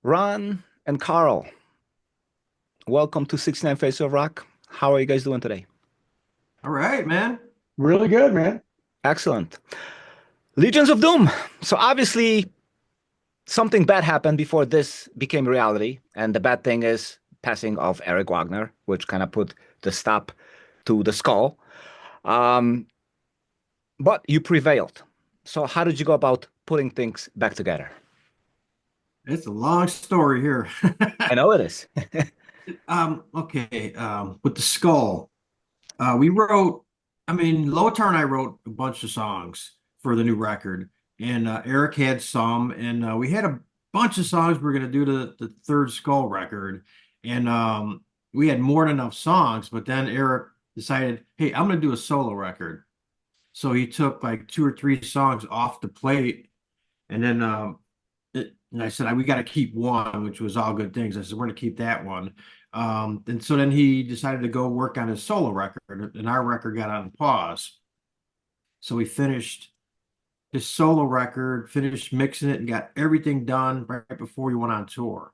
Ron and Carl, welcome to 69 Face of Rock. How are you guys doing today? All right, man. Really good, man. Excellent. Legions of Doom. So obviously something bad happened before this became reality, and the bad thing is passing of Eric Wagner, which kind of put the stop to the skull. Um, but you prevailed. So how did you go about putting things back together? It's a long story here. I know it is. Okay. With the skull, we wrote, Lotar and I wrote a bunch of songs for the new record, and Eric had some, and we had a bunch of songs we were going to do to the third skull record, and we had more than enough songs, but then Eric decided, hey, I'm going to do a solo record. So he took like two or three songs off the plate, and then and I said, we got to keep one, which was all good things. I said, we're going to keep that one. And so then he decided to go work on his solo record, and our record got on pause. So we finished his solo record, finished mixing it, and got everything done right before he went on tour.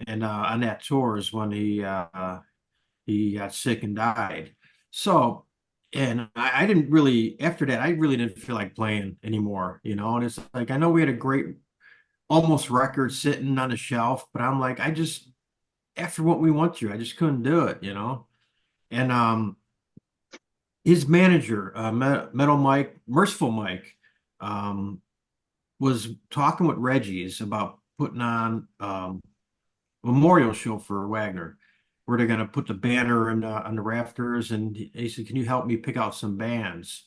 And on that tour is when he got sick and died. So, and I didn't really, after that, I really didn't feel like playing anymore, And it's like, I know we had a great almost record sitting on the shelf, but I'm like, after what we went through, I just couldn't do it. And his manager, Metal Mike, Merciful Mike, um, was talking with Reggie's about putting on a memorial show for Wagner, where they're going to put the banner on the rafters. And he said, "Can you help me pick out some bands?"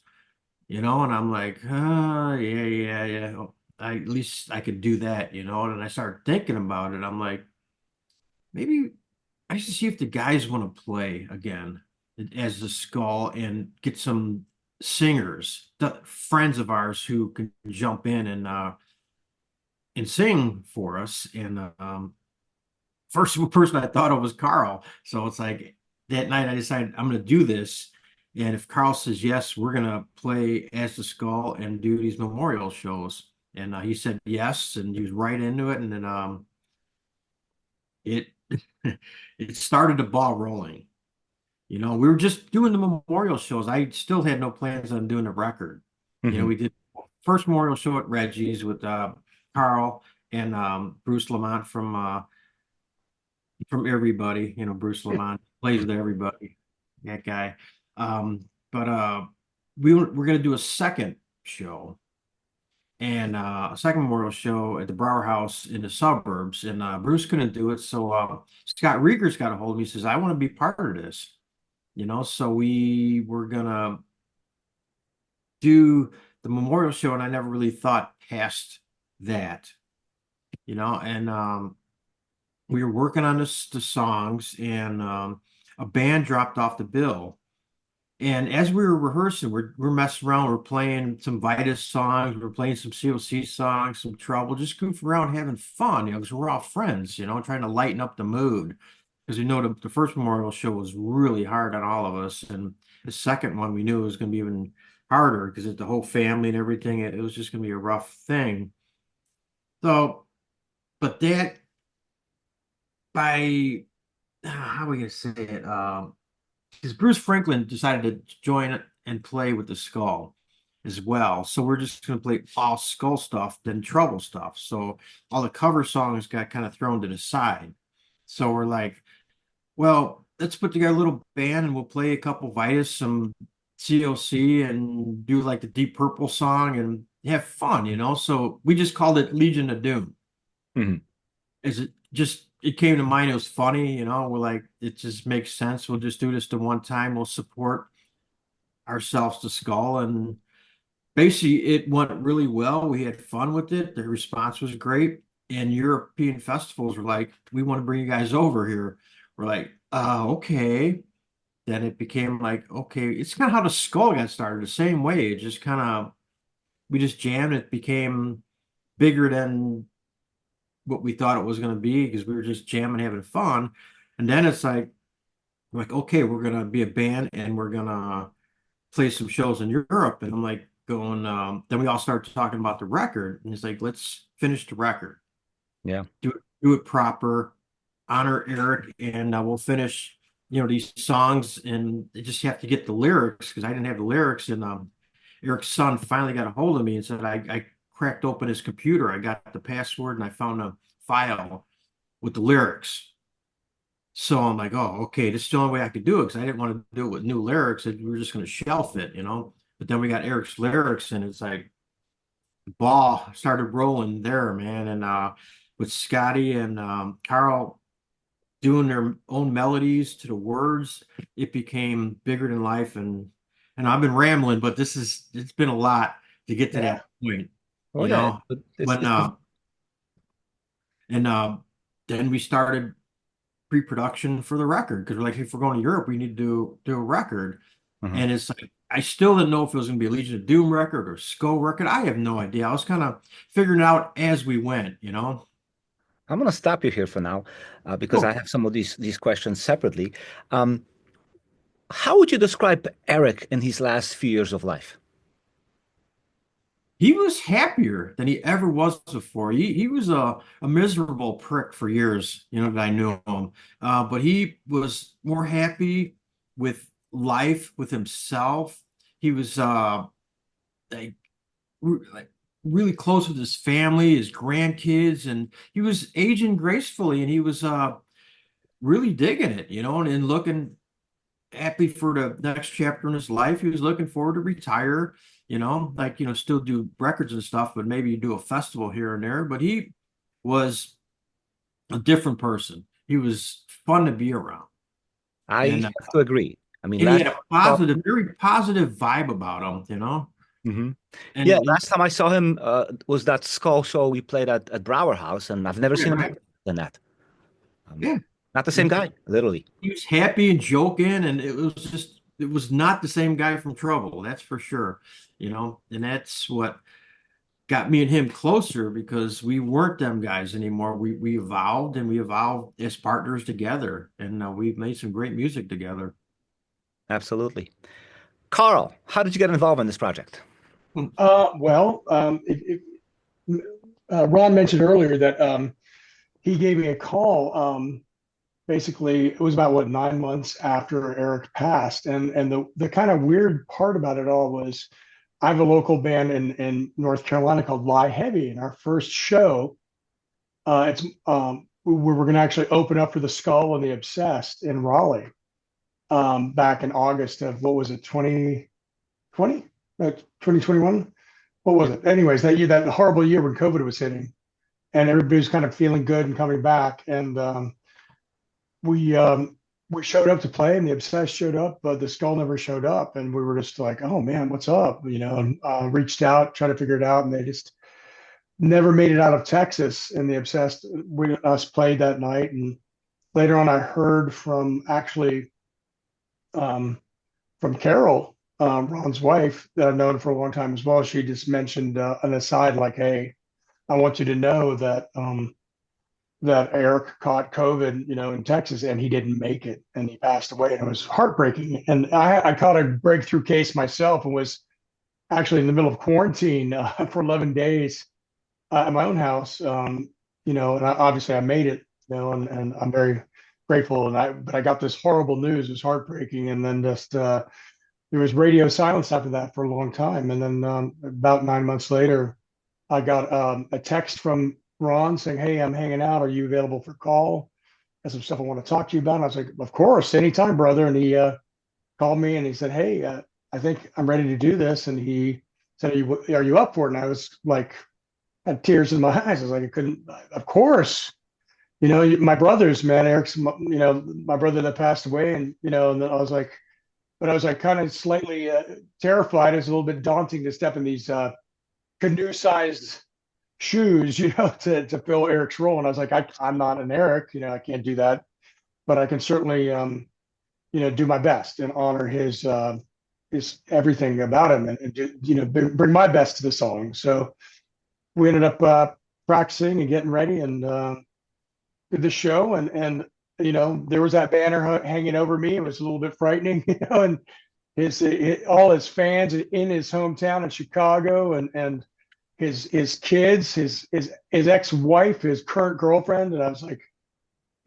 And I'm like, yeah, yeah, yeah. At least I could do that, And I started thinking about it. I'm like, maybe I should see if the guys want to play again as the Skull and get some singers, friends of ours who can jump in and sing for us. And first person I thought of was Carl. So it's like that night I decided I'm going to do this. And if Carl says yes, we're going to play as the Skull and do these memorial shows. And he said yes, and he was right into it. And then it it started the ball rolling. We were just doing the memorial shows. I still had no plans on doing a record. Mhm. We did first memorial show at Reggie's with Carl and Bruce Lamont from Everybody. Bruce Lamont plays with everybody. That guy. But we're going to do a second show and a second memorial show at the Brower House in the suburbs. And Bruce couldn't do it. So Scott Rieger's got a hold of me. He says, I want to be part of this. So we were going to do the memorial show. And I never really thought past that, and we were working on the songs, and a band dropped off the bill. And as we were rehearsing, we're messing around. We're playing some Vitus songs. We're playing some COC songs, some Trouble, just goofing around, having fun, because we're all friends, trying to lighten up the mood. Because the first memorial show was really hard on all of us, and the second one we knew it was going to be even harder because it's the whole family and everything. It was just going to be a rough thing. So, but that by how are we going to say it? Because Bruce Franklin decided to join it and play with the Skull as well. So we're just going to play all Skull stuff, then Trouble stuff. So all the cover songs got kind of thrown to the side. So we're like, well, let's put together a little band and we'll play a couple Vitus, some COC, and do like the Deep Purple song and have fun, So we just called it Legion of Doom. Mhm. Is it just it came to mind, it was funny, we're like, it just makes sense. We'll just do this the one time. We'll support ourselves to Skull. And basically it went really well. We had fun with it. The response was great. And European festivals were like, we want to bring you guys over here. We're like, okay. Then it became like, okay, it's kind of how the Skull got started, the same way. It just kind of, we just jammed. It became bigger than what we thought it was going to be because we were just jamming, having fun. And then it's like, okay, we're going to be a band and we're going to play some shows in Europe. And I'm like going, then we all start talking about the record. And it's like, let's finish the record. Yeah. do it proper, honor Eric, and we'll finish, these songs, and they just have to get the lyrics because I didn't have the lyrics, and Eric's son finally got a hold of me and said I cracked open his computer, I got the password, and I found a file with the lyrics. So I'm like, oh, okay, this is the only way I could do it because I didn't want to do it with new lyrics. We were just going to shelf it. But then we got Eric's lyrics, and it's like ball started rolling there, man. And with Scotty and Karl doing their own melodies to the words, it became bigger than life. And I've been rambling, but it's been a lot to get to Yeah. that point, Oh yeah. when and then we started pre-production for the record because we're like, if we're going to Europe, we need to do a record. Mhm. And it's like I still didn't know if it was going to be a Legion of Doom record or Skull record. I have no idea. I was kind of figuring it out as we went. I'm going to stop you here for now because I Oh, have some of these questions separately. Um, how would you describe Eric in his last few years of life? he was happier than he ever was before. He was a miserable prick for years, that I knew him. But he was more happy with life, with himself. He was like like really close with his family, his grandkids, and he was aging gracefully, and he was really digging it, and looking happy for the next chapter in his life. He was looking forward to retire, still do records and stuff, but maybe do a festival here and there. But he was a different person. He was fun to be around. I And have to agree. I mean, he last had a time I saw positive, very positive vibe about him. Mhm. Yeah, And last time I saw him was that Skull show we played at Brower House, and I've never yeah, seen him right. happier than that. Um, Yeah. not the same guy, literally. He was happy and joking, and it was not the same guy from Trouble, that's for sure. And that's what got me and him closer because we weren't them guys anymore. We evolved, and we evolved as partners together, and we've made some great music together. Absolutely. Carl, how did you get involved in this project? Well, Ron mentioned earlier that he gave me a call. Basically, it was about 9 months after Eric passed, and the kind of weird part about it all was I have a local band in North Carolina called Lie Heavy, and our first show, it's we're going to actually open up for the Skull and the Obsessed in Raleigh, back in August of what was it, 2020, 2021? What was it? Anyways, that year, that horrible year when COVID was hitting, and everybody was kind of feeling good and coming back, and we we showed up to play, and the Obsessed showed up, but the Skull never showed up, and we were just like, oh man, what's up? And reached out, tried to figure it out, and they just never made it out of Texas. And the Obsessed, us played that night, and later on, I heard from actually from Carol, Ron's wife, that I've known for a long time as well. She just mentioned an aside like, "Hey, I want you to know that that Eric caught COVID, in Texas, and he didn't make it, and he passed away, and it was heartbreaking." And I caught a breakthrough case myself, and was actually in the middle of quarantine for 11 days at my own house. And obviously I made it, and I'm very grateful. But I got this horrible news. It was heartbreaking, and then just there was radio silence after that for a long time. And then about 9 months later, I got a text from Ron saying, "Hey, I'm hanging out. Are you available for a call? There's some stuff I want to talk to you about." And I was like, "Of course, anytime, brother." And he called me, and he said, "Hey, I think I'm ready to do this." And he said, "Are you up for it?" And I was like, had tears in my eyes. I was like, I couldn't, of course. My brothers, man, Eric's, my brother that passed away. And then I was like, but I was like kind of slightly terrified. It was a little bit daunting to step in these canoe-sized shoes, to fill Eric's role. And I was like, I'm not an Eric, I can't do that, but I can certainly, do my best and honor his everything about him, bring my best to the song. So we ended up practicing and getting ready, and did the show. And there was that banner hanging over me. It was a little bit frightening, and all his fans in his hometown in Chicago, and his kids, his ex-wife, his current girlfriend, and I was like,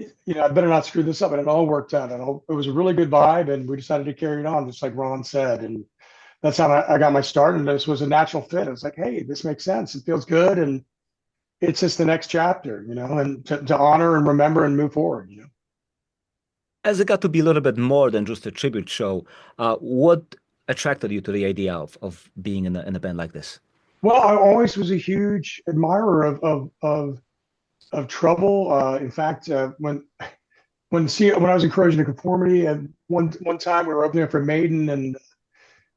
I better not screw this up. And it all worked out. And it was a really good vibe, and we decided to carry it on, just like Ron said. And that's how I got my start. And this was a natural fit. I was like, hey, this makes sense. It feels good, and it's just the next chapter, and to honor and remember and move forward. As it got to be a little bit more than just a tribute show, what attracted you to the idea of being in a band like this? Well, I always was a huge admirer of Trouble. In fact, when I was in Corrosion of Conformity, and one time we were opening up for Maiden, and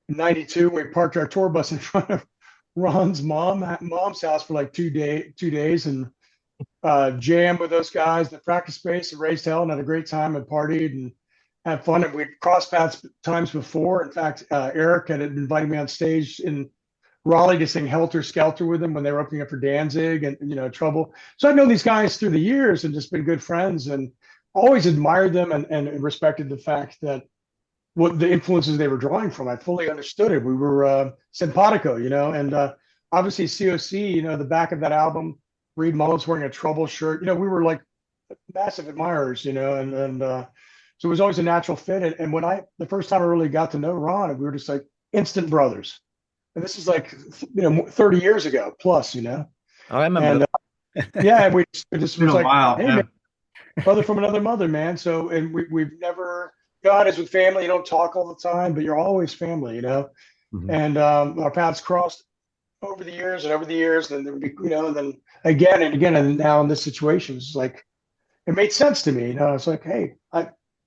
in '92 we parked our tour bus in front of Ron's mom's house for like 2 days, and jammed with those guys, the practice space, and raised hell, and had a great time and partied and had fun. And we'd crossed paths times before. In fact, Eric had invited me on stage in Raleigh to sing Helter Skelter with him when they were opening up for Danzig and Trouble. So I've known these guys through the years and just been good friends, and always admired them and respected the fact that what the influences they were drawing from. I fully understood it. We were simpatico, and obviously COC, the back of that album, Reed Mullins wearing a Trouble shirt. We were like massive admirers, and so it was always a natural fit. And when the first time I really got to know Ron, we were just like instant brothers. And this is like 30 years ago plus, Oh, I remember. And yeah, we just It's been was a like, while. hey, Yeah. man, brother from another mother, man. So, and we've never, God is with family. You don't talk all the time, but you're always family, Mhm. And our paths crossed over the years, and then and then again and again, and now in this situation, it's like it made sense to me. It's like, hey,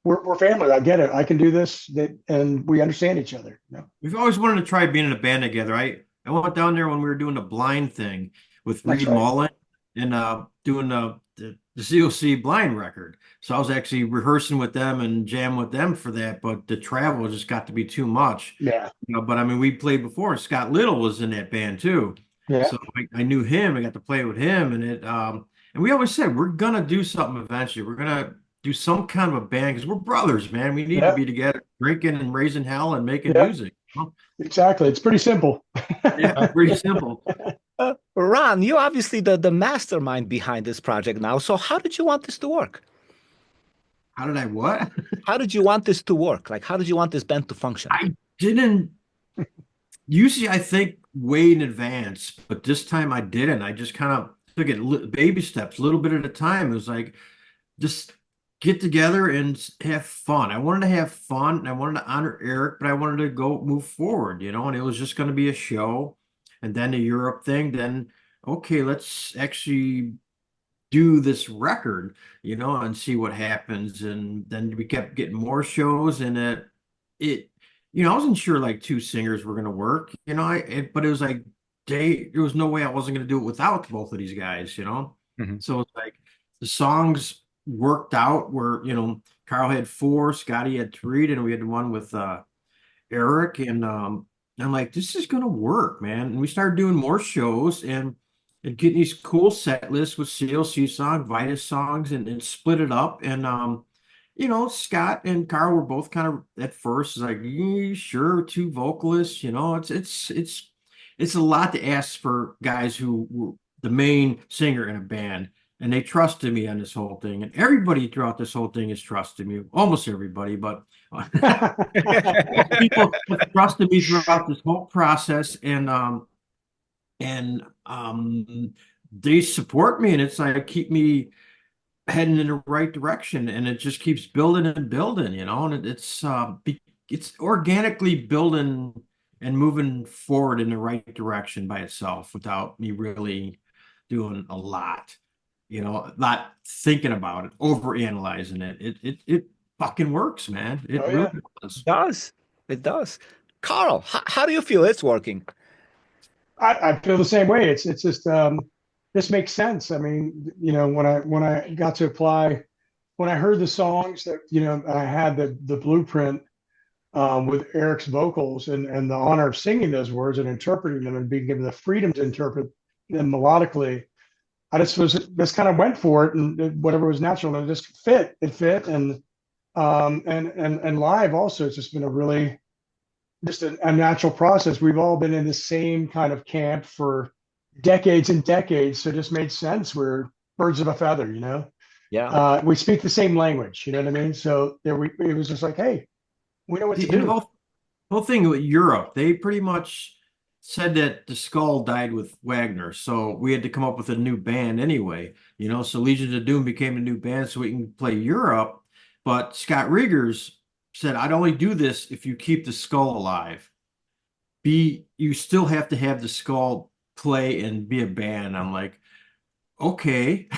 we're family. I get it. I can do this, and we understand each other. We've always wanted to try being in a band together. I went down there when we were doing the Blind thing with That's Reed right. Mullin and doing the COC Blind record. So I was actually rehearsing with them and jam with them for that, but the travel just got to be too much. Yeah, But I mean, we played before, and Scott Little was in that band too. yeah, So I knew him. I got to play with him, and we always said we're gonna do something eventually. We're gonna do some kind of a band because we're brothers, man. We need to yeah, be together, drinking and raising hell and making yeah. music. Exactly. It's pretty simple. Yeah, pretty simple. Ron, you're obviously the mastermind behind this project now. So how did you want this to work? How did I what? How did you want this to work? Like, how did you want this band to function? I didn't. Usually, I think way in advance, but this time I didn't. I just kind of took it baby steps, a little bit at a time. It was like just get together and have fun. I wanted to have fun, and I wanted to honor Eric, but I wanted to go move forward, and it was just going to be a show, and then the Europe thing. Then okay, let's actually do this record, and see what happens. And then we kept getting more shows, and I wasn't sure like two singers were going to work, but it was like there was no way I wasn't going to do it without both of these guys, Mhm. So it's like the songs worked out where, Karl had 4, Scotty had 3, and we had one with Eric, and I'm like, this is going to work, man. And we started doing more shows and getting these cool set lists with CLC songs, Vitus songs, and split it up. And Scott and Karl were both kind of at first like, yeah, sure, 2 vocalists. It's a lot to ask for guys who were the main singer in a band, and they trusted me on this whole thing. And everybody throughout this whole thing has trusted me, almost everybody, but people have trusted me throughout this whole process, and they support me, and it's like keep me heading in the right direction, and it just keeps building and building, and it's organically building and moving forward in the right direction by itself without me really doing a lot, not thinking about it, over analyzing it. It fucking works, man. It Oh, really yeah. does. It does. It does. Karl, how do you feel it's working? I feel the same way. It's just this makes sense. I mean, when I got to apply, when I heard the songs that I had the blueprint with Eric's vocals and the honor of singing those words and interpreting them and being given the freedom to interpret them melodically, I just kind of went for it, and whatever was natural, and it just fit. It fit, and live also, it's just been a really just a natural process. We've all been in the same kind of camp for decades and decades, so it just made sense. We're birds of a feather, you know. Yeah. We speak the same language, you know what I mean? So there we it was just like, hey, we know what to The do. whole thing with Europe, they pretty much said that the Skull died with Wagner, so we had to come up with a new band anyway. So Legions of Doom became a new band so we can play Europe. But Scott Riggers said, "I'd only do this if you keep the Skull alive. You still have to have the Skull play and be a band." I'm like, okay.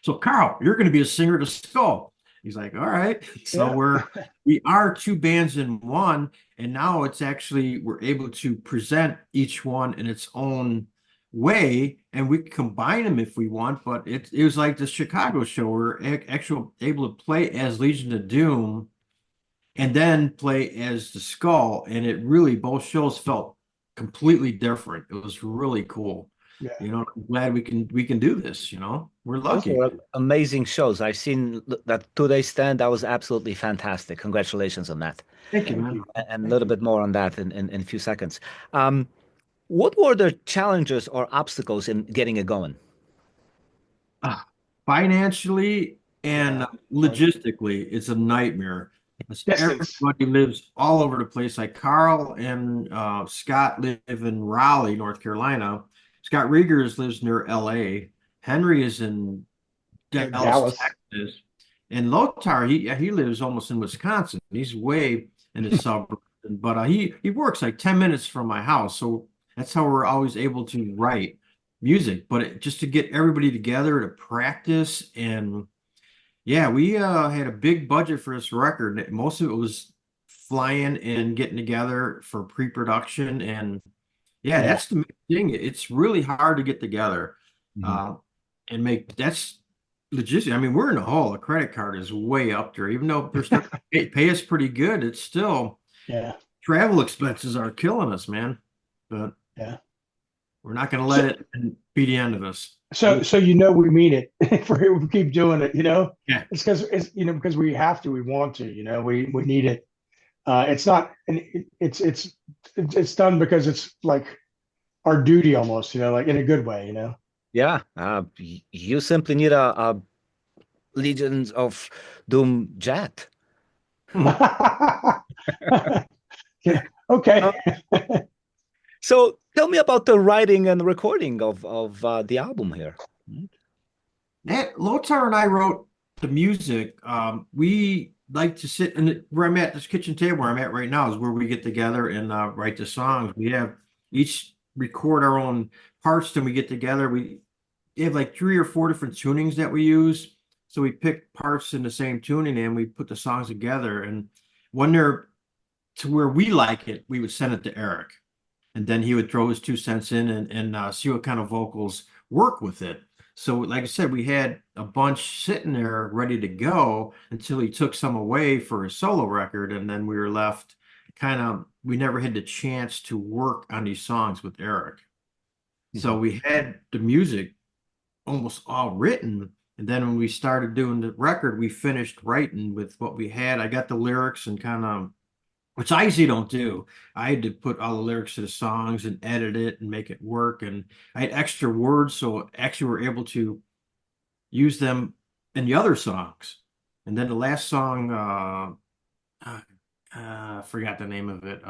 So Karl, you're going to be a singer to Skull. He's like, all right. So Yeah. we are two bands in one, and now it's actually we're able to present each one in its own way, and we can combine them if we want. But it was like the Chicago show. We're actually able to play as Legion of Doom and then play as the Skull, and it really both shows felt completely different. It was really cool. Yeah. I'm glad we can do this. We're Those lucky. were amazing shows. I've seen that 2 day stand. That was absolutely fantastic. Congratulations on that. Thank you, Thank man. you. And a little bit more on that in a few seconds. What were the challenges or obstacles in getting it going? Ah, Financially and Yeah. logistically, it's a nightmare. Distance. Everybody lives all over the place. Like Karl and Scott live in Raleigh, North Carolina. Scott Riegers lives near LA. Henry is in Dallas, Dallas. Texas. And Lothar, he lives almost in Wisconsin. He's way in the suburbs, but he works like 10 minutes from my house. So that's how we're always able to write music. But just to get everybody together to practice, and yeah, we had a big budget for this record. Most of it was flying and getting together for pre-production, and yeah, Yeah. that's the main thing. It's really hard to get together Mhm. and make that's logistic. I mean, we're in a hole. A credit card is way up there, even though they're starting to pay us pretty good. It's still Yeah. travel expenses are killing us, man. But Yeah. we're not going to let So it be the end of us. so we mean it if we keep doing it, you know. Yeah. It's because we have to, we want to, you know, we need it. It's not and it's done because it's like our duty almost, you know, like in a good way, you know. Yeah, you simply need a Legions of Doom jet. Yeah. Okay. Uh, so tell me about the writing and recording of the album here. Lothar and I wrote the music. We like to sit where I'm at, this kitchen table where I'm at right now is where we get together and write the songs. We have each record our own parts, then we get together. We have like 3 or 4 different tunings that we use. So we pick parts in the same tuning and we put the songs together. And when they're to where we like it, we would send it to Eric. And then he would throw his 2 cents in and see what kind of vocals work with it. So, like I said, we had a bunch sitting there ready to go until he took some away for his solo record. And then we were left we never had the chance to work on these songs with Eric. So we had the music almost all written. And then when we started doing the record, we finished writing with what we had. I got the lyrics and which I usually don't do. I had to put all the lyrics to the songs and edit it and make it work. And I had extra words, so actually we're able to use them in the other songs. And then the last song, I forgot the name of it.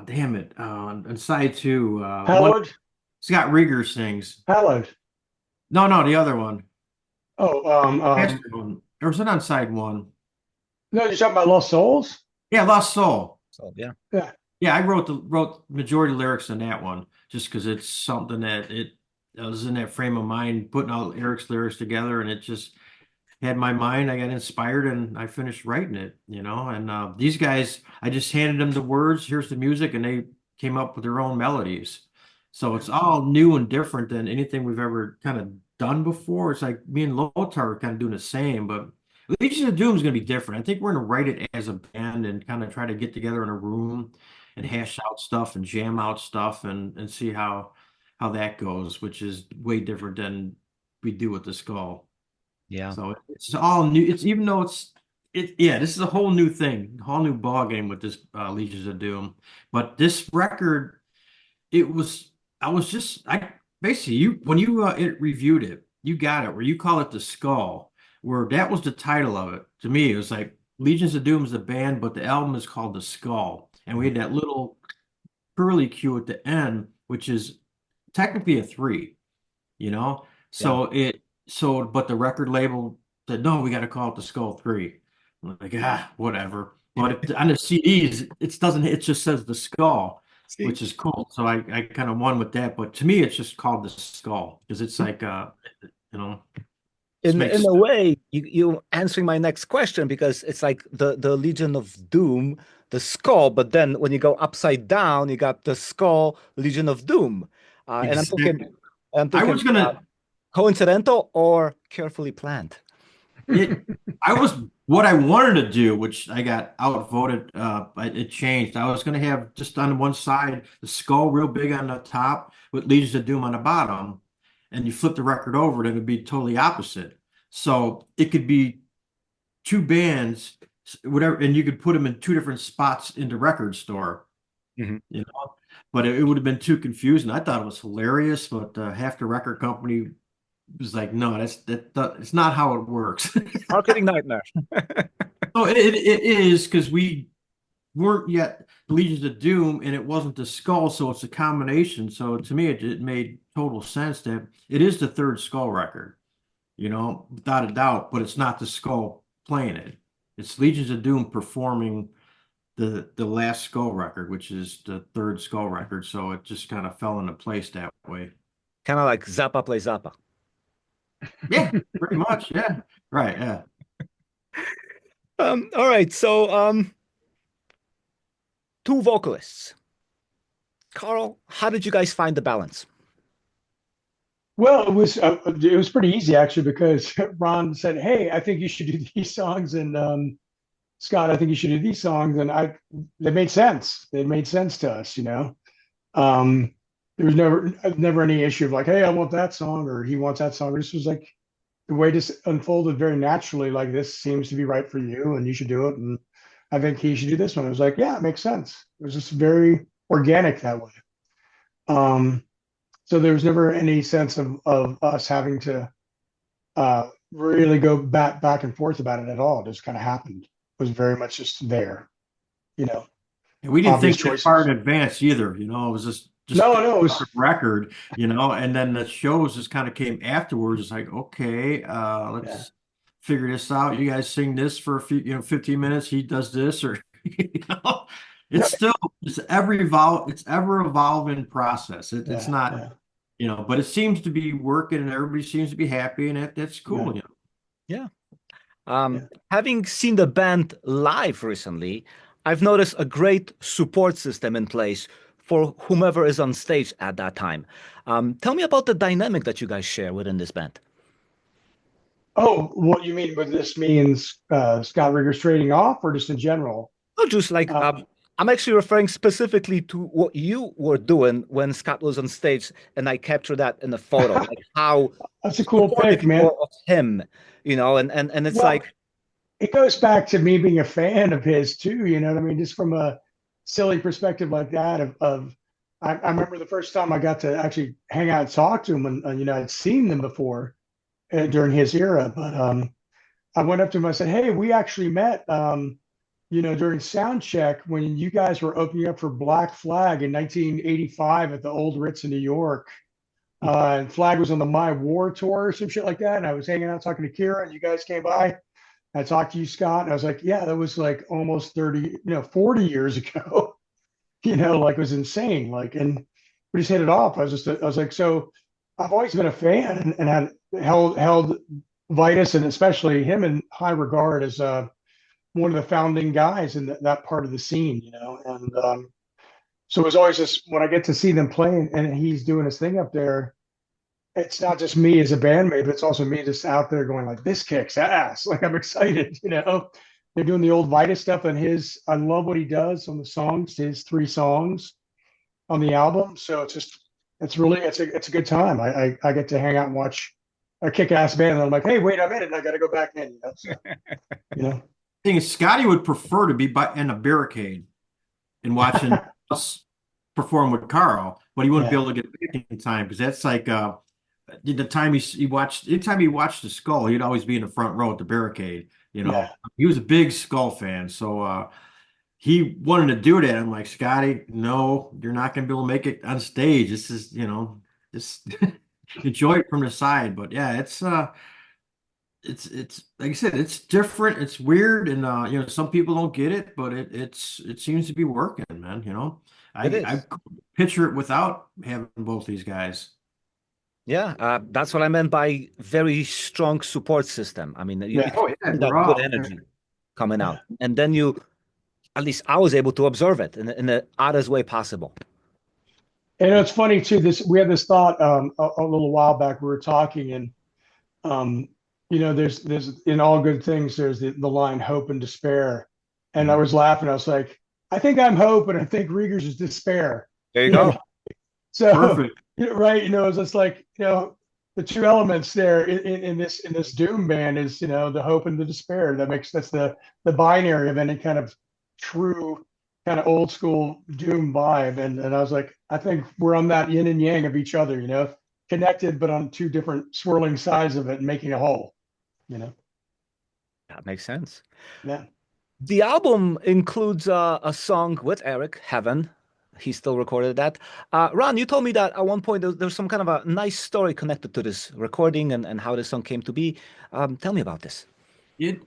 Damn it. On side 2, Hallowed. Scott Rieger sings. Hallowed. No, the other one. Oh, Or was it on side 1? no, you're talking about Lost Souls? Yeah, Lost Soul. So yeah. Yeah. Yeah, I wrote majority lyrics in that one just because it's something that I was in that frame of mind, putting all Eric's lyrics together, and it just had my mind. I got inspired and I finished writing it, And these guys, I just handed them the words, here's the music, and they came up with their own melodies. So it's all new and different than anything we've ever kind of done before. It's like me and Lothar are kind of doing the same, but Legion of Doom is going to be different. I think we're going to write it as a band and kind of try to get together in a room and hash out stuff and jam out stuff and see how that goes, which is way different than we do with the Skull. Yeah. So it's all new. It's even though this is a whole new thing, a whole new ball game with this Legions of Doom. But this record, I basically when you reviewed it, you got it where you call it the Skull, where that was the title of it. To me, it was like Legions of Doom is the band, but the album is called the Skull, and we had that little curly cue at the end, which is technically a 3, you know. Yeah. But the record label said no, we got to call it the Skull 3. I'm like, whatever. But on the CDs, it just says the Skull, See? which is cool. So I kind of won with that. But to me, it's just called the Skull because it's like you know, just In makes a way, you answering my next question because it's like the Legion of Doom, the skull, but then when you go upside down, you got the skull Legion of Doom. And exactly. I'm I thinking was gonna coincidental or carefully planned. it. I was what I wanted to do, which I got outvoted. It changed. I was gonna have just on one side the skull real big on the top with Legions of Doom on the bottom, and you flip the record over, and it would be totally opposite. So it could be two bands, whatever, and you could put them in two different spots in the record store, Mhm. you know. But it would have been too confusing. I thought it was hilarious, but half the record company was like, "No, it's not how it works." Marketing nightmare. So it is because we weren't yet Legions of Doom, and it wasn't the Skull, so it's a combination. So to me, it made total sense that it is the third Skull record, you know, without a doubt. But it's not the Skull playing it. It's Legions of Doom performing the last Skull record, which is the third Skull record. So it just kind of fell into place that way. Kind of like Zappa play Zappa. Yeah, pretty much. Yeah, right. Yeah. All right, so two vocalists. Karl, how did you guys find the balance? Well, it was pretty easy actually because Ron said, "Hey, I think you should do these songs," and Scott, I think you should do these songs, and they made sense. They made sense to us, you know. Um, there was never any issue of like, "Hey, I want that song," or "He wants that song." This was like the way this unfolded very naturally. Like this seems to be right for you, and you should do it. And I think he should do this one. It was like, yeah, it makes sense. It was just very organic that way. Um, so there was never any sense of us having to really go back and forth about it at all. It just kind of happened. It was very much just there, you know, And we didn't obvious think that far choices. in advance either. You know, it was just No, it was record, you know, and then the shows just kind of came afterwards. It's like, okay, yeah, let's figure this out. You guys sing this for a few, 15 minutes. He does this, or you know, yeah, it's ever evolving process. It's yeah, not, yeah, you know, but it seems to be working, and everybody seems to be happy, and that's cool, yeah, you know. Yeah. yeah. Having seen the band live recently, I've noticed a great support system in place for whomever is on stage at that time. Tell me about the dynamic that you guys share within this band. Oh, what you mean with this means Scott Rigger's trading off, or just in general? Not just like Uh, I'm actually referring specifically to what you were doing when Scott was on stage, and I captured that in a photo, like how that's a cool supportive pick, you man. were of him, and it's Well, like, it goes back to me being a fan of his too. You know what I mean? Just from a silly perspective like that I remember the first time I got to actually hang out and talk to him, and you know I'd seen them before during his era, but I went up to him. I said, "Hey, we actually met, you know, during sound check when you guys were opening up for Black Flag in 1985 at the Old Ritz in New York. And Flag was on the My War tour or some shit like that. And I was hanging out talking to Kira, and you guys came by. I talked to you, Scott, and I was like, yeah, that was like almost 30, 40 years ago. Like it was insane. Like, and we just hit it off. I was like, so I've always been a fan and had held Vitus and especially him in high regard as one of the founding guys in that part of the scene, and so it was always just when I get to see them playing and he's doing his thing up there, it's not just me as a bandmate, but it's also me just out there going like, this kicks ass. Like I'm excited. They're doing the old Vitus stuff and I love what he does on the songs, his 3 songs on the album. So it's a good time. I get to hang out and watch a kick-ass band and I'm like, hey, wait a minute, I got to go back in. So, you know. Thing is, Scotty would prefer to be in a barricade and watching us perform with Carl, but he wouldn't be Yeah. able to get back in time because that's like the time he watched anytime he watched the Skull, he'd always be in the front row at the barricade. You know, Yeah. he was a big Skull fan, so he wanted to do that. I'm like, Scotty, no, you're not going to be able to make it on stage. This is, just enjoy it from the side. But yeah, it's like I said, it's different, it's weird, and some people don't get it, but it seems to be working, man. It I is. couldn't picture it without having both these guys. Yeah, that's what I meant by very strong support system. I mean, you Yeah. can Oh yeah, feel we're that good all energy coming Yeah. out, and then at least I was able to observe it in the oddest way possible. And it's funny too. We had this thought a little while back. We were talking, and um, there's in all good things. There's the line hope and despair, and I Mhm. was laughing. I was like, I think I'm hope, and I think Rieger's is despair. There you You know, go. so Perfect. right. It's just like the two elements there in this doom band is the hope and the despair. That's the binary of any kind of true kind of old school doom vibe. And I was like, I think we're on that yin and yang of each other, connected but on two different swirling sides of it, and making a whole. You know, That makes sense. yeah. The album includes a song with Eric, Heaven. He still recorded that. Ron, you told me that at one point there's some kind of a nice story connected to this recording and how this song came to be. Tell me about this. It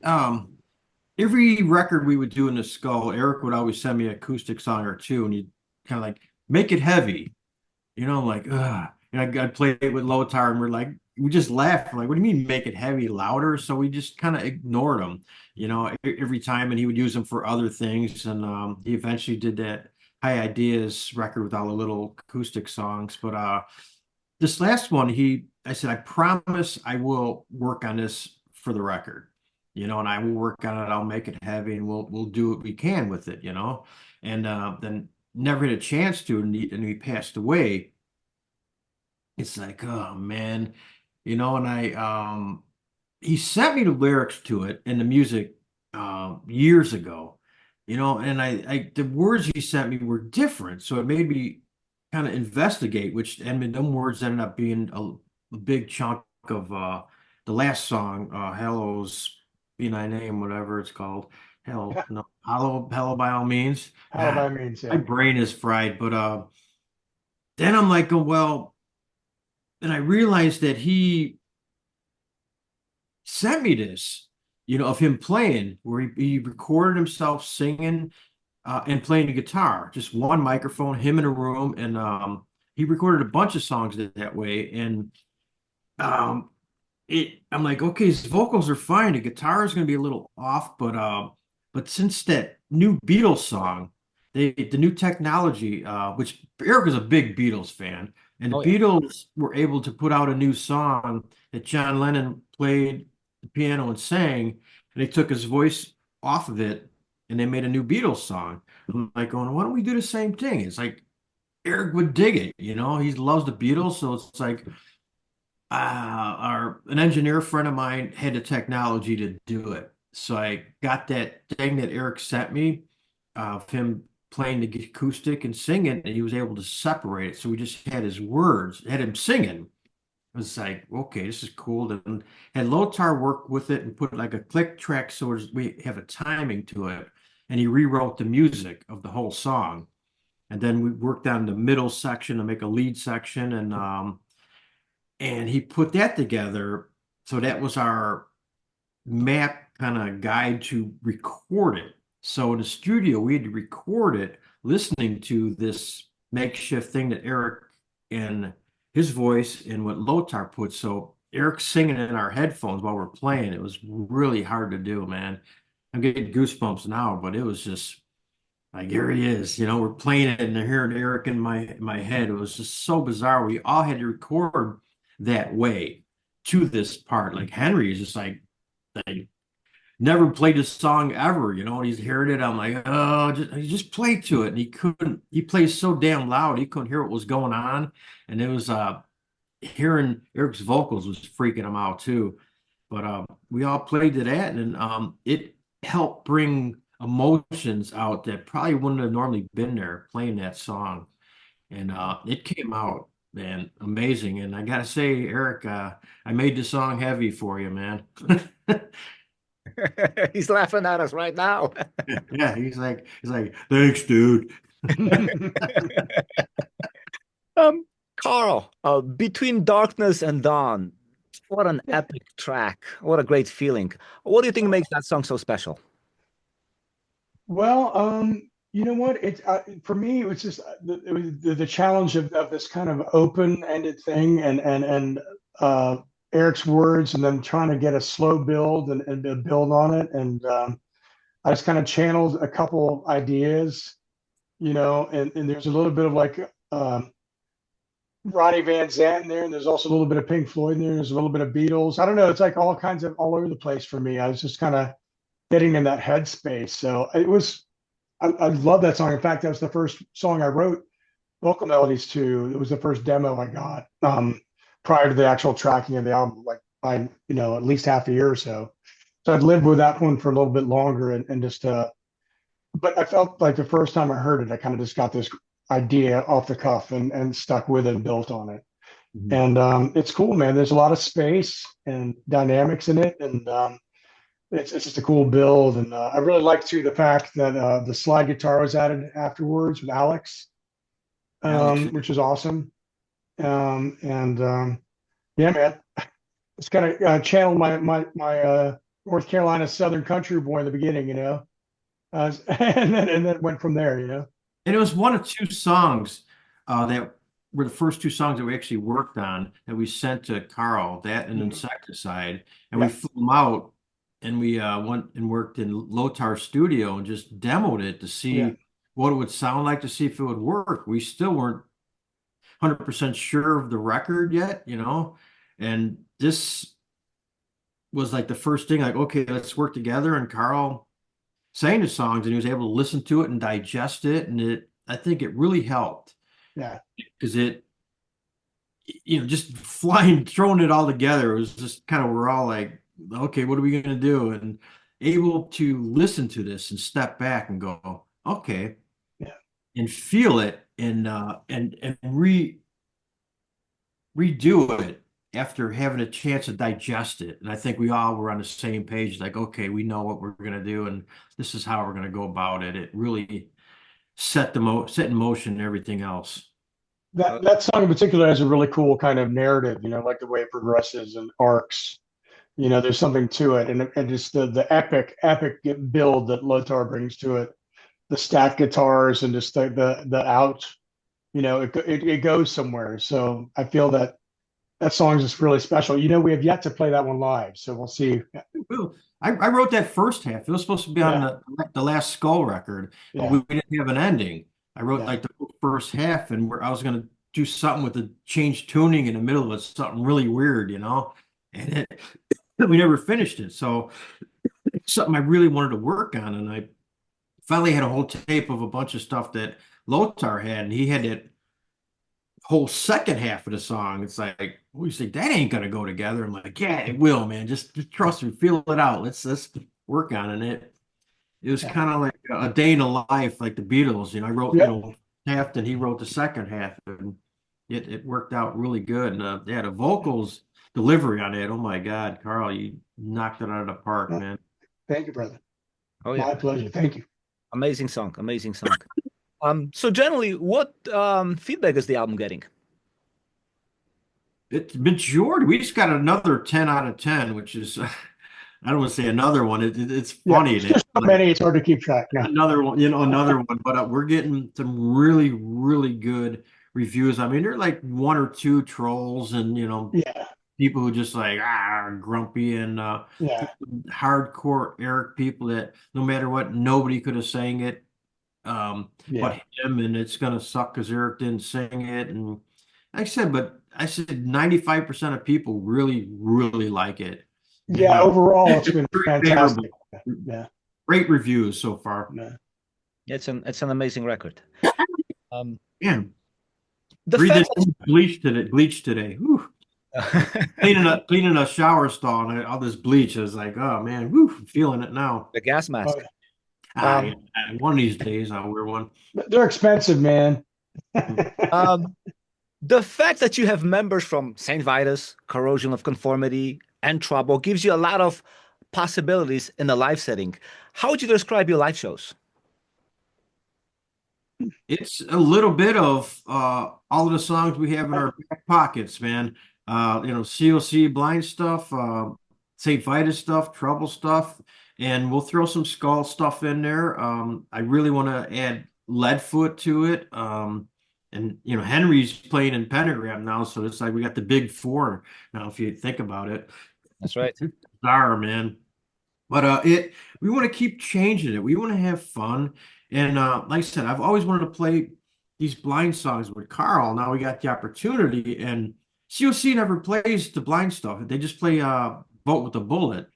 every record we would do in the Skull, Eric would always send me an acoustic song or two, and he'd kind of like make it heavy. Like, and I'd play it with Lotar, and we just laugh. We're like, what do you mean make it heavy, louder? So we just kind of ignored him, every time, and he would use them for other things. And he eventually did that High Ideas record with all the little acoustic songs. But this last one, I said, I promise I will work on this for the record, and I will work on it. I'll make it heavy, and we'll do what we can with it, And then never had a chance to, and he passed away. It's like, oh man, and he sent me the lyrics to it and the music years ago, and the words he sent me were different, so it made me kind of investigate, which I mean, them words ended up being a big chunk of the last song, Hello's Be Thy Name, whatever it's called. Hell, no, hello by all means. How by means, My yeah. brain is fried, but then I'm like, oh, well. And I realized that he sent me this, of him playing, where he recorded himself singing and playing the guitar, just one microphone, him in a room, and he recorded a bunch of songs that way. And um, I'm like, okay, his vocals are fine, the guitar is going to be a little off, but since that new Beatles song, the new technology, which Eric is a big Beatles fan. And the Oh yeah. Beatles were able to put out a new song that John Lennon played the piano and sang, and they took his voice off of it and they made a new Beatles song. I'm like going, why don't we do the same thing? It's like Eric would dig it, he loves the Beatles, so it's like an engineer friend of mine had the technology to do it. So I got that thing that Eric sent me of him playing the acoustic and singing, and he was able to separate it. So we just had his words, had him singing. It was like, okay, this is cool. And had Lotar work with it and put like a click track so we have a timing to it. And he rewrote the music of the whole song. And then we worked on the middle section to make a lead section, and he put that together. So that was our map kind of guide to record it. So in the studio, we had to record it listening to this makeshift thing that Eric and his voice and what Lotar put. So Eric's singing in our headphones while we're playing. It was really hard to do, man. I'm getting goosebumps now, but it was just like, here he is, we're playing it and hearing Eric in my head. It was just so bizarre. We all had to record that way to this part. Like Henry is just like never played this song ever, he's hearing it. I'm like, oh, just play to it. And he couldn't, he plays so damn loud, he couldn't hear what was going on. And it was hearing Eric's vocals was freaking him out too. But we all played to that, and it helped bring emotions out that probably wouldn't have normally been there playing that song. and it came out, man, amazing. And I gotta say, Eric, I made the song heavy for you, man. He's laughing at us right now. Yeah, he's like, thanks, dude. Karl, Between Darkness and Dawn, what an epic track. What a great feeling. What do you think makes that song so special? Well, you know what? It's for me, it was just it was the challenge of this kind of open-ended thing, and Eric's words, and then trying to get a slow build and build on it, and I just kind of channeled a couple ideas, and there's a little bit of like Ronnie Van Zant in there, and there's also a little bit of Pink Floyd in there. There's a little bit of Beatles. I don't know. It's like all kinds of all over the place for me. I was just kind of getting in that headspace. So it was, I love that song. In fact, that was the first song I wrote vocal melodies to. It was the first demo I got prior to the actual tracking of the album, like by, at least half a year or so. So I'd lived with that one for a little bit longer and just, but I felt like the first time I heard it, I kind of just got this idea off the cuff and stuck with it and built on it. Mhm. And it's cool, man. There's a lot of space and dynamics in it. And it's just a cool build. And I really like too the fact that the slide guitar was added afterwards with Alex, Alex, which is awesome. Yeah, man, it's kind of channeled my North Carolina Southern country boy in the beginning, and then went from there. and it was one of two songs that were the first two songs that we actually worked on that we sent to Karl, that and Insecticide, and we Yeah, flew them out and we went and worked in Lotar's studio and just demoed it to yeah, see what it would sound like, to see if it would work. We still weren't 100% sure of the record yet. And this was like the first thing, like, okay, let's work together. And Karl sang the songs and he was able to listen to it and digest it. And I think it really helped yeah, because just throwing it all together. It was just kind of, we're all like, okay, what are we going to do? And able to listen to this and step back and go, okay, yeah. and feel it and redo it after having a chance to digest it. And I think we all were on the same page, like, okay, we know what we're going to do, and this is how we're going to go about it. It really set in motion everything else. That song in particular has a really cool kind of narrative, like the way it progresses and arcs. There's something to it, and just the epic build that Lotar brings to it, the stacked guitars and just the out, it goes somewhere. So I feel that song is just really special. We have yet to play that one live, so we'll see. Well, I wrote that first half. It was supposed to be on Yeah, the last Skull record, but yeah, we didn't have an ending. I wrote yeah, like the first half, and I was going to do something with the change tuning in the middle of it, something really weird. And we never finished it. So it's something I really wanted to work on, and I finally had a whole tape of a bunch of stuff that Lotar had, and he had that whole second half of the song. It's like, we say that ain't gonna go together. I'm like, yeah, it will, man. Just trust me, feel it out. Let's work on it. It was yeah, kind of like a day in the life, like the Beatles. I wrote, yeah. half, and he wrote the second half, and it worked out really good. And yeah, the vocals delivery on it. Oh my God, Karl, you knocked it out of the park, Yeah. man. Thank you, brother. Oh yeah, My pleasure. Thank you. amazing song, amazing song. So generally, what feedback is the album getting? It's majority. We just got another 10 out of 10, which is, I don't want to say another one. It's Yeah, funny. it's just so Like, many, it's hard to keep track now. another one, another one. But we're getting some really, really good reviews. I mean, they're like one or two trolls and, Yeah, people who just like, grumpy, and yeah, hardcore Eric people that no matter what, nobody could have sang it yeah. but him, and it's going to suck because Eric didn't sing it. And I said 95% of people really, really like it. And Yeah, overall, it's been very favorable. fantastic. Yeah, Great reviews so far. yeah. It's an amazing record. Um, Yeah. the Breathing fact in bleach today. Whew. Cleaning a shower stall and all this bleach. I was like, oh man, whew, I'm feeling it now. the gas Oh, mask. Ah, Um, yeah, one of these days I'll wear one. they're expensive, man. Um, the fact that you have members from St. Vitus, Corrosion of Conformity, and Trouble gives you a lot of possibilities in a live setting. How would you describe your live shows? It's a little bit of all of the songs we have in our back pockets, man. COC blind stuff, St. Vitus stuff, Trouble stuff, and we'll throw some Skull stuff in there. I really want to add Leadfoot to it. And Henry's playing in Pentagram now, so it's like we got the big four now, if you think about it. That's right. Bizarre, man. But we want to keep changing it. We want to have fun. And like I said, I've always wanted to play these blind songs with Karl. Now we got the opportunity, and COC never plays the blind stuff. They just play Vote with a Bullet.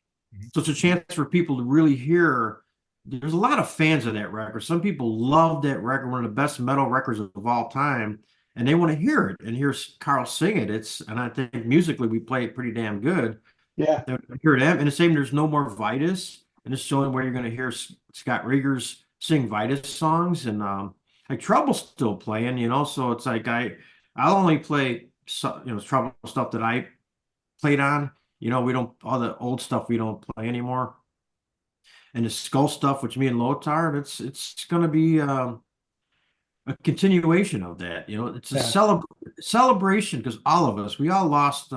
So it's a chance for people to really hear. There's a lot of fans of that record. Some people love that record, one of the best metal records of all time, and they want to hear it and hear Karl sing it. And I think musically we play it pretty damn good. Yeah. Hear them. And the same, there's no more Vitus, and it's the only way you're going to hear Scott Riggers sing Vitus songs, and like Trouble's still playing, so it's like I'll only play Trouble stuff that I played on. We don't, all the old stuff we don't play anymore. And the Skull stuff, which me and Lothar, it's going to be a continuation of that. It's a celebration, because all of us, we all lost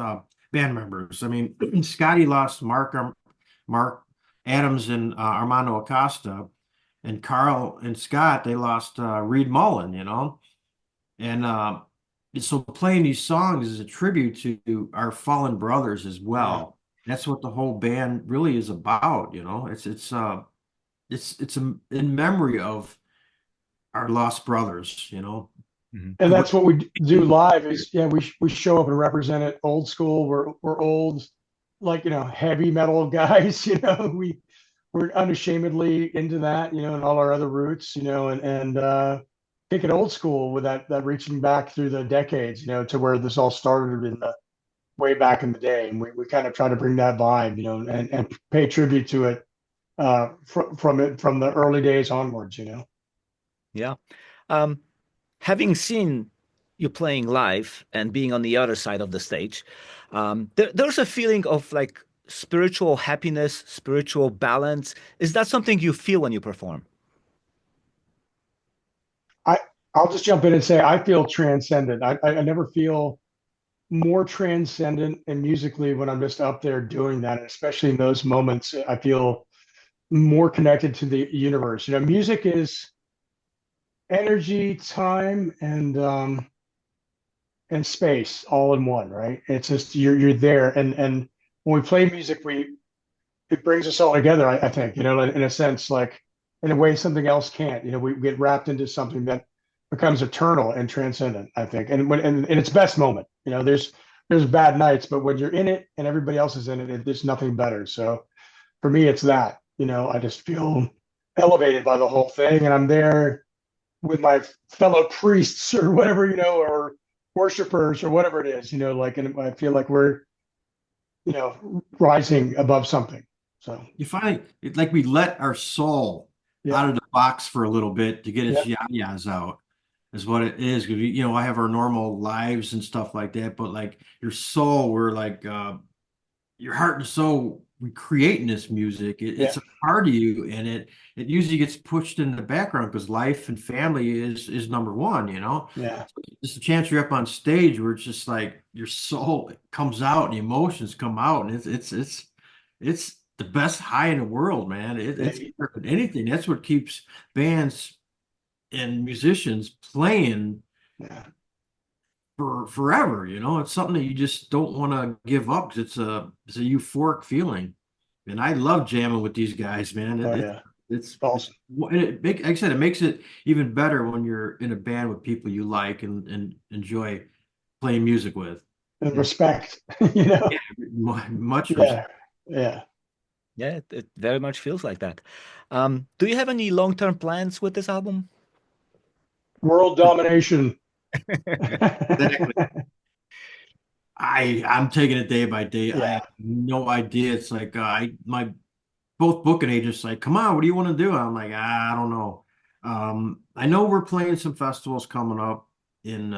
band members. I mean, Scotty lost Mark Adams and Armando Acosta, and Karl and Scott, they lost Reed Mullen, and so playing these songs is a tribute to our fallen brothers as well. That's what the whole band really is about. It's in memory of our lost brothers. And that's what we do live is, we show up and represent it old school. We're old, like, heavy metal guys, we're unashamedly into that, and all our other roots, and take it old school with that reaching back through the decades, to where this all started in the way back in the day. And we kind of try to bring that vibe, and pay tribute to it from the early days onwards, Yeah. Having seen you playing live and being on the other side of the stage, there's a feeling of like spiritual happiness, spiritual balance. Is that something you feel when you perform? I'll just jump in and say I feel transcendent. I never feel more transcendent and musically when I'm just up there doing that, and especially in those moments. I feel more connected to the universe. Music is energy, time, and space all in one, right? It's just you're there, and when we play music, it brings us all together. I think, in a sense, like in a way something else can't. We get wrapped into something that becomes eternal and transcendent, I think, and in its best moment. There's bad nights, but when you're in it and everybody else is in it, there's nothing better. So for me, it's that. I just feel elevated by the whole thing, and I'm there with my fellow priests or whatever, or worshipers or whatever it is, and I feel like we're, rising above something. So you find it like we let our soul out of the box for a little bit to get its yayas out, is what it is. Because I have our normal lives and stuff like that, but like your soul, we're like your heart and soul, we creating this music. It's a part of you, and it usually gets pushed in the background because life and family is number one. Yeah. It's a chance you're up on stage where it's just like your soul comes out and the emotions come out, and it's the best high in the world, man. It's better than anything. That's what keeps bands and musicians playing for forever. It's something that you just don't want to give up, because it's a euphoric feeling. And I love jamming with these guys, man. It's awesome. Like I said, it makes it even better when you're in a band with people you like and enjoy playing music with. And respect, much respect. Yeah. It very much feels like that. Do you have any long-term plans with this album? World domination. Exactly. I'm taking it day by day. I have no idea. It's like my both booking agents like, come on, what do you want to do? I'm like, I don't know. I know we're playing some festivals coming up. in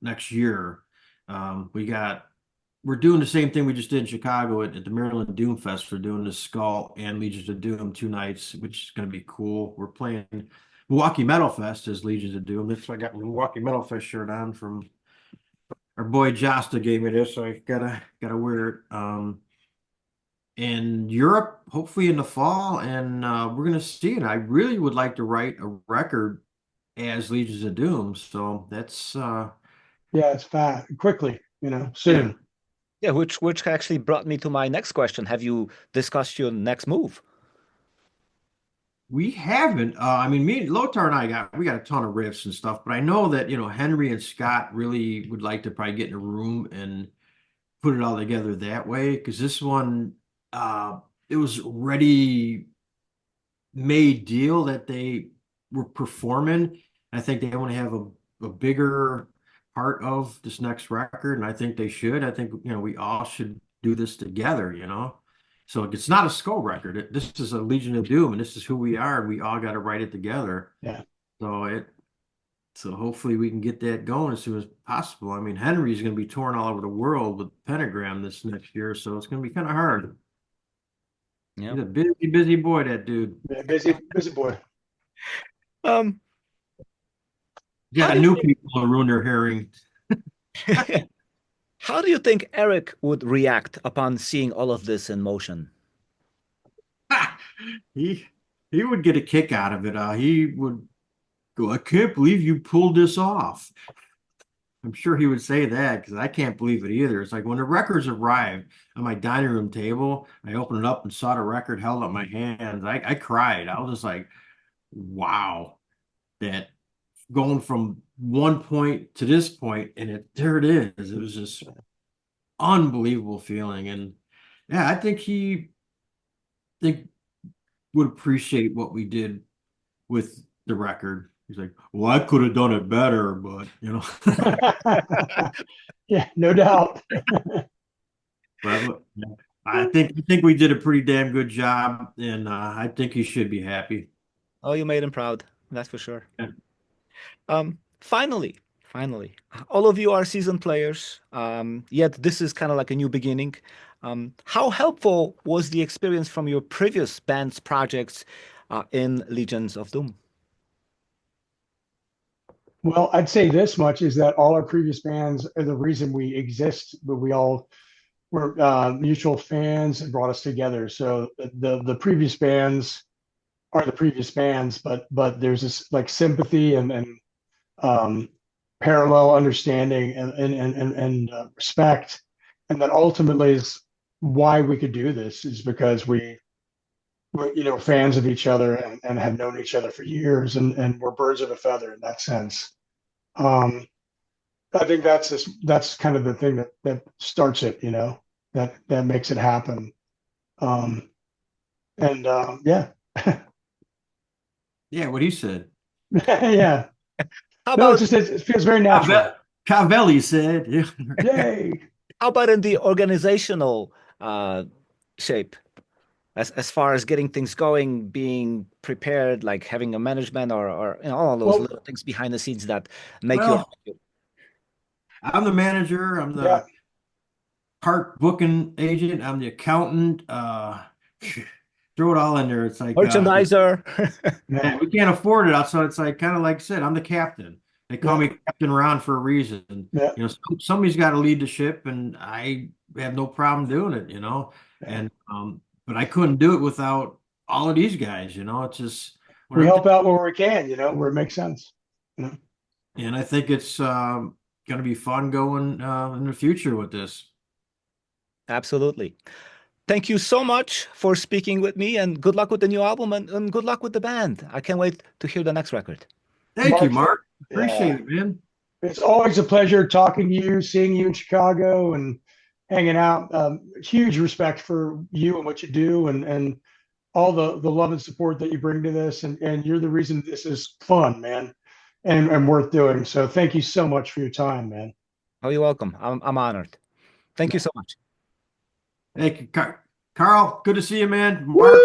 next year. We're doing the same thing we just did in Chicago at the Maryland Doom Fest. We're doing the Skull and Legions of Doom 2 nights, which is going to be cool. We're playing Milwaukee Metal Fest as Legions of Doom. That's why I got my Milwaukee Metal Fest shirt on from our boy Josta gave me this, so I gotta wear it. In Europe, hopefully in the fall, and we're gonna see it. I really would like to write a record as Legions of Doom. So that's Yeah, it's fast, quickly, yeah. soon. Yeah, which actually brought me to my next question. Have you discussed your next move? We haven't. I mean, me, Lothar and we got a ton of riffs and stuff, but I know that, Henry and Scott really would like to probably get in a room and put it all together that way. Because this one, it was ready made deal that they were performing. I think they want to have a bigger part of this next record, and I think they should. I think, we all should do this together, So it's not a skull record. This is a Legion of Doom, and this is who we are, and we all got to write it together. Yeah. So hopefully we can get that going as soon as possible. I mean, Henry's going to be touring all over the world with Pentagram this next year, so it's going to be kind of hard. Yeah. He's a busy, busy boy, that dude. Yeah, busy boy. Yeah, new people to ruin their hearing. How do you think Eric would react upon seeing all of this in motion? He would get a kick out of it. He would go, I can't believe you pulled this off. I'm sure he would say that because I can't believe it either. It's like when the records arrived on my dining room table, I opened it up and saw the record held up my hands. I cried. I was just like, wow, that going from one point to this point, and there it is. It was just unbelievable feeling. And yeah, I think he would appreciate what we did with the record. He's like, well, I could have done it better, but Yeah, no doubt. But I think we did a pretty damn good job, and I think he should be happy. Oh, you made him proud. That's for sure. Yeah. Finally, all of you are seasoned players, yet this is kind of like a new beginning. How helpful was the experience from your previous band's projects in Legions of Doom? Well, I'd say this much is that all our previous bands are the reason we exist, but we all were mutual fans and brought us together. So the previous bands are the previous bands, but there's this like sympathy and parallel understanding and respect, and that ultimately is why we could do this, is because we're fans of each other and have known each other for years, and we're birds of a feather in that sense. I think that's kind of the thing that starts it, that makes it happen. Yeah. Yeah, what he said. Yeah. How about it feels very natural. Cavelli said. Yeah. Yay. How about in the organizational shape? As far as getting things going, being prepared, like having a management or all those little things behind the scenes that make you happy. I'm the manager. I'm the park booking agent. I'm the accountant. Throw it all in there. It's like merchandiser. We can't afford it, so it's like kind of like I said, I'm the captain. They call me Captain Ron for a reason. Yeah. Somebody's got to lead the ship, and I have no problem doing it. And but I couldn't do it without all of these guys. It's just we help out where we can. Where it makes sense. And I think it's going to be fun going in the future with this. Absolutely. Thank you so much for speaking with me, and good luck with the new album and good luck with the band. I can't wait to hear the next record. Thank you, Mark. Appreciate it, man. It's always a pleasure talking to you, seeing you in Chicago and hanging out. Huge respect for you and what you do and all the love and support that you bring to this. And you're the reason this is fun, man, and worth doing. So thank you so much for your time, man. Oh, you're welcome. I'm honored. Thank you so much. Thank you, Carl. Good to see you, man. Mark.